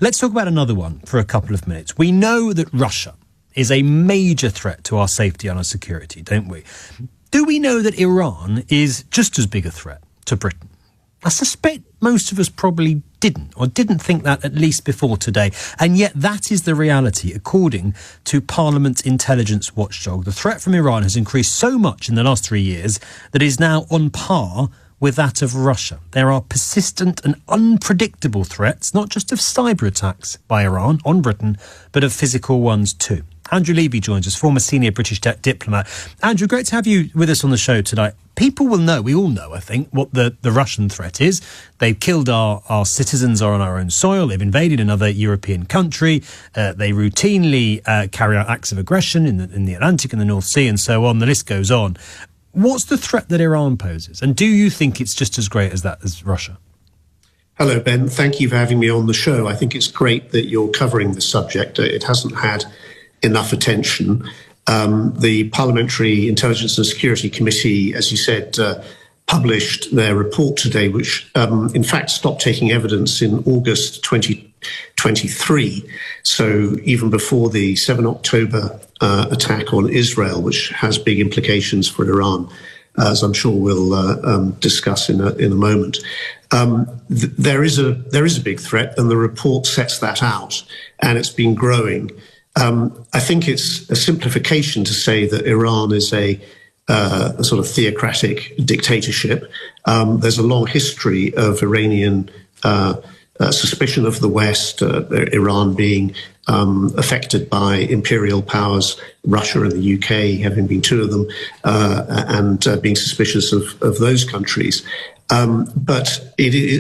Let's talk about another one for a couple of minutes. We know that Russia is a major threat to our safety and our security, don't we? Do we know that Iran is just as big a threat to Britain? I suspect most of us probably didn't think that, at least before today. And yet that is the reality, according to Parliament's intelligence watchdog. The threat from Iran has increased so much in the last 3 years that it is now on par with that of Russia. There are persistent and unpredictable threats, not just of cyber attacks by Iran on Britain, but of physical ones too. Andrew Levi joins us, former senior British diplomat. Andrew, great to have you with us on the show tonight. People will know, we all know, I think, what the Russian threat is. They've killed our citizens on our own soil. They've invaded another European country. They routinely carry out acts of aggression in the Atlantic and the North Sea and so on. The list goes on. What's the threat that Iran poses? And do you think it's just as great as that as Russia? Hello, Ben. Thank you for having me on the show. I think it's great that you're covering the subject. It hasn't had enough attention. The Parliamentary Intelligence and Security Committee, as you said, published their report today, which in fact stopped taking evidence in August 2023. So even before the 7 October attack on Israel, which has big implications for Iran, as I'm sure we'll discuss in a moment. There is a big threat, and the report sets that out, and it's been growing. I think it's a simplification to say that Iran is a sort of theocratic dictatorship. There's a long history of Iranian suspicion of the West, Iran being affected by imperial powers, Russia and the UK having been two of them, and being suspicious of those countries. But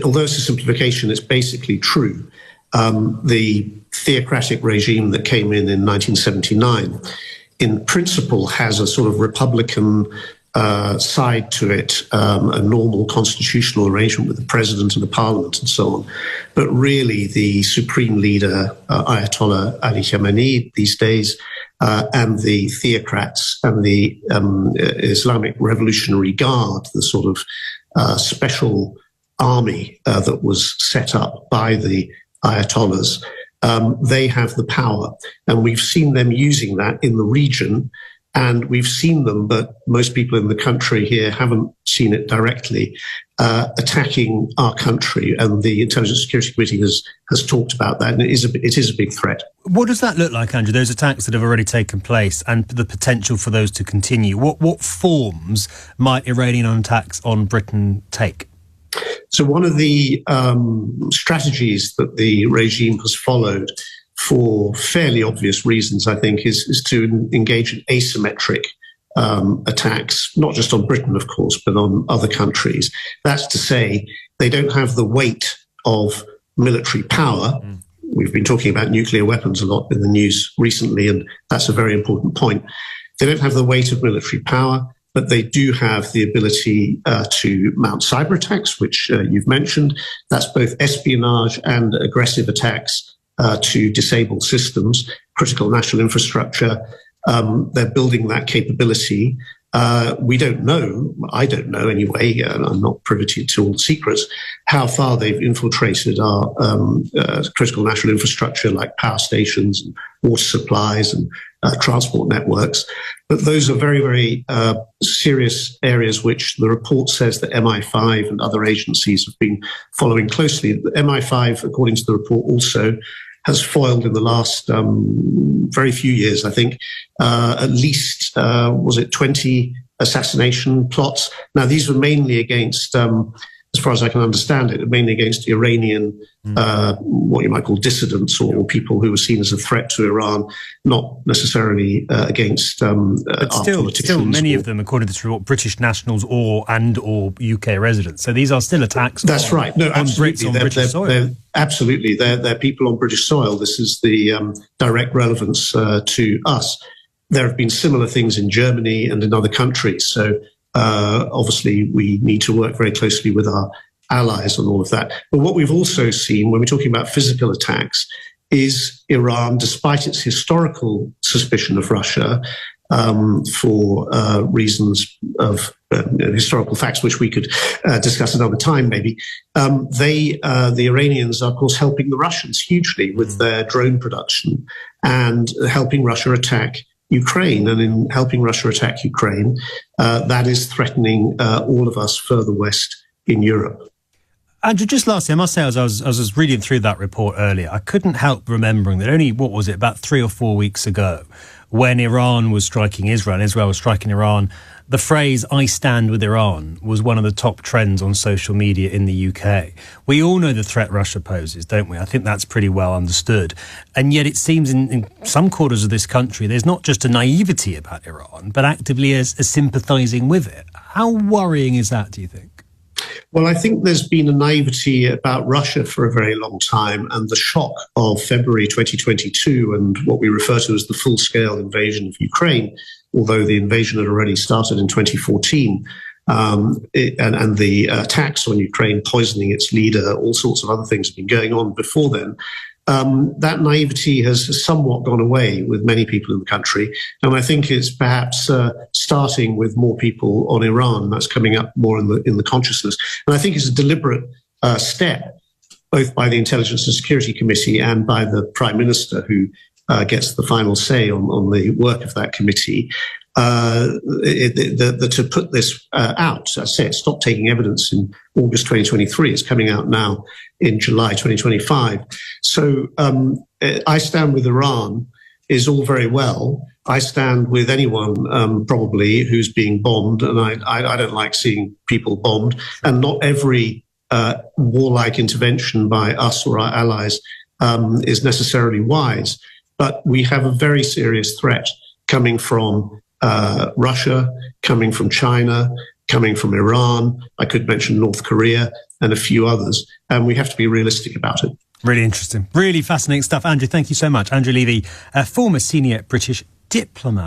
although it's a simplification, it's basically true. The theocratic regime that came in 1979, in principle, has a sort of republican side to it, a normal constitutional arrangement with the president and the parliament and so on. But really, the supreme leader, Ayatollah Ali Khamenei, these days, and the theocrats and the Islamic Revolutionary Guard, the sort of special army that was set up by the Ayatollahs, they have the power. And we've seen them using that in the region, and we've seen them, but most people in the country here haven't seen it directly, attacking our country. And the Intelligence Security Committee has talked about that, and it is a big threat. What does that look like, Andrew, those attacks that have already taken place and the potential for those to continue? What forms might Iranian attacks on Britain take? So one of the strategies that the regime has followed, for fairly obvious reasons, I think, is to engage in asymmetric attacks, not just on Britain, of course, but on other countries. That's to say, they don't have the weight of military power. We've been talking about nuclear weapons a lot in the news recently, and that's a very important point. They don't have the weight of military power, but they do have the ability to mount cyber attacks, which you've mentioned. That's both espionage and aggressive attacks to disable systems, critical national infrastructure. They're building that capability. We don't know, I don't know anyway, and I'm not privy to all the secrets, how far they've infiltrated our critical national infrastructure like power stations and water supplies and transport networks. But those are very, very serious areas which the report says that MI5 and other agencies have been following closely. The MI5, according to the report, also has foiled in the last very few years, I think, at least, 20 assassination plots. Now, these were mainly against, as far as I can understand it, mainly against Iranian, what you might call dissidents or people who were seen as a threat to Iran, not necessarily against but still many of them, according to this report, British nationals or UK residents. So these are still attacks. That's right. No, absolutely. On British soil. Absolutely. They're people on British soil. This is the direct relevance to us. There have been similar things in Germany and in other countries. So obviously, we need to work very closely with our allies on all of that. But what we've also seen when we're talking about physical attacks is Iran, despite its historical suspicion of Russia, for reasons of historical facts, which we could discuss another time, maybe. The Iranians are, of course, helping the Russians hugely with their drone production and helping Russia attack Ukraine. And in helping Russia attack Ukraine, that is threatening all of us further west in Europe. Andrew, just lastly, I must say, as I was reading through that report earlier, I couldn't help remembering that only, about 3 or 4 weeks ago, when Iran was striking Israel and Israel was striking Iran, the phrase "I stand with Iran" was one of the top trends on social media in the UK. We all know the threat Russia poses, don't we? I think that's pretty well understood. And yet it seems in some quarters of this country, there's not just a naivety about Iran, but actively a sympathising with it. How worrying is that, do you think? Well, I think there's been a naivety about Russia for a very long time, and the shock of February 2022 and what we refer to as the full-scale invasion of Ukraine, although the invasion had already started in 2014, and the attacks on Ukraine, poisoning its leader, all sorts of other things have been going on before then. That naivety has somewhat gone away with many people in the country. And I think it's perhaps starting with more people on Iran. That's coming up more in the consciousness. And I think it's a deliberate step, both by the Intelligence and Security Committee and by the Prime Minister, who gets the final say on the work of that committee, to put this out. As I say, it stopped taking evidence in August 2023. It's coming out now in July 2025. So I stand with Iran is all very well. I stand with anyone probably who's being bombed, and I don't like seeing people bombed. And not every warlike intervention by us or our allies is necessarily wise. But we have a very serious threat coming from Russia, coming from China, coming from Iran. I could mention North Korea and a few others. And we have to be realistic about it. Really interesting. Really fascinating stuff. Andrew, thank you so much. Andrew Levy, a former senior British diplomat.